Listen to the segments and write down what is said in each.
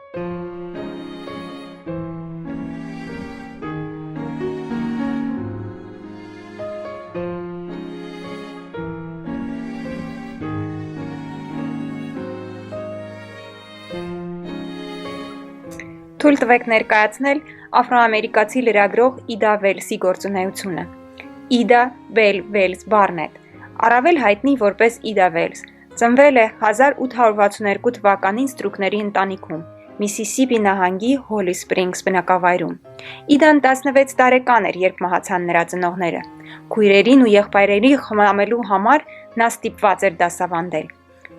Թույլ տվեք ներկայացնել աֆրոամերիկացի լրագրող Իդա Վելսի գործունեությունը։ Իդա Բել Վելս Բարնետ, առավել հայտնի որպես Իդա Վելս, ծնվել է 1862 թվականին ստրուկների ընտանիքում, Միսիսիպի նահանգի Հոլի Սպրինգս բնակավայրում։ Իդան 16 տարեկան էր, երբ մահացան նրա ծնողները։ Քույրերին ու եղբայրերի խնամելու համար նա ստիպված էր դասավանդել։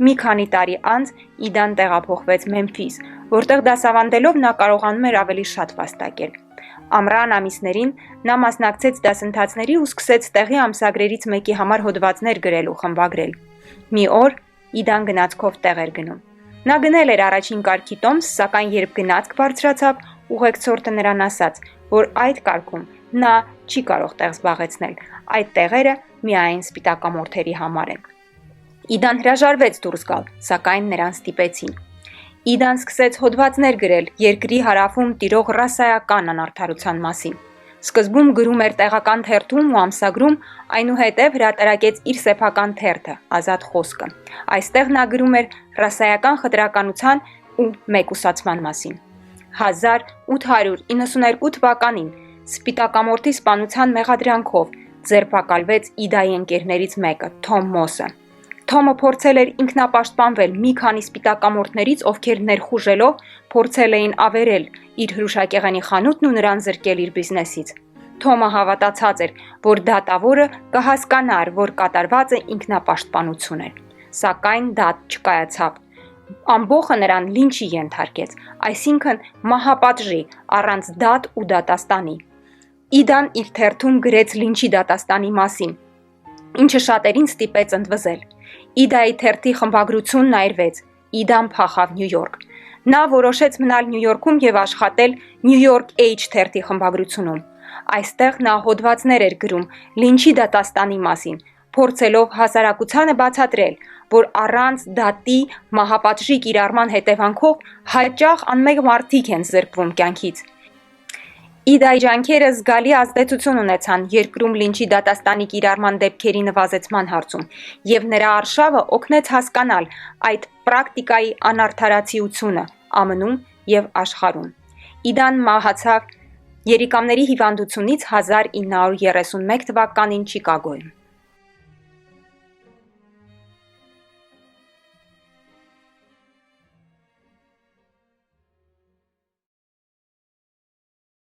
Մի քանի տարի անց Իդան տեղափոխվեց Մեմֆիս, որտեղ դասավանդելով նա կարողանում էր ավելի շատ վաստակել։ Ամռան ամիսներին նա մասնակցեց դասընթացների ու սկսեց տեղի ամսագրերից մեկի համար հոդվածներ գրել ու խմբագրել։ Մի օր Իդան գնացքով տեղ էր գնում։ Նա գնել էր առաջին կարգի տոմս, սակայն երբ գնացք բարձրացավ, ուղեկցորդը նրան ասաց, որ այդ կարգում նա չի կարող տեղ զբաղեցնել, այդ տեղերը միայն սպիտակամորթերի համար են։ Իդան հրաժարվեց դուրս գալ, սակայն նրան ստիպեցին։ Իդան սկսեց հոդվածներ գրել երկրի հարավում տիրող ռասայական անարդարության մասին։ Սկզբում գրում էր տեղական թերթում ու ամսագրում, այնուհետև հրատարակեց իր սեփական թերթը «Ազատ խոսքը»։ Այստեղ նա գրում էր ռասայական խտրականության ու մեկուսացման մասին։ 1892 թվականին սպիտակամորթի սպանության մեղադրանքով ձերբակալվեց Իդայի ընկերներից մեկը՝ Թոմ Մոսը։ Թոմը փորձել էր ինքնապաշտպանվել մի քանի սպիտակամորթներից, ովքեր ներխուժելով փորձել էին ավերել իր հրուշակեղենի խանութն ու նրան զրկել իր բիզնեսից։ Թոմը հավատացած էր, որ դատավորը կհասկանար, որ կատարված է ինքնապաշտպանություն էր, սակայն դա չկայացավ։ Ամբոխը նրան լինչի ենթարկեց, այսինքն մահապատժի առանց դատ ու դատաստանի։ Իդան իր թերթում գրեց լինչի դատաստանի մասին, ինչը շատերին ստիպեց ընդվզել։ Իդայի թերթի խմբագրությունն այրվեց, Իդան փախավ Նյու Յորք։ Նա որոշեց մնալ Նյու Յորքում և աշխատել New York Age թերթի խմբագրությունում։ Այստեղ նա հոդվածներ էր գրում լինչի դատաստանի մասին, փորձելով հասարակությանը բացատրել, որ առանց դատի մահապատժի կիրառման հետևանքով հաճախ անմեղ մարդիկ են զրկվում կյանքից։ Իդայի ջանքերը զգալի ազդեցություն ունեցան երկրում լինչի դատաստանի կիրառման դեպքերի նվազեցման հարցում, և նրա արշավը օգնեց հասկանալ այդ պրակտիկայի անարդարացիությունը ԱՄՆ-ում և աշխարհում։ Իդան մահացավ երիկամների հիվանդությունից 1931 թվականին Չիկագոյում։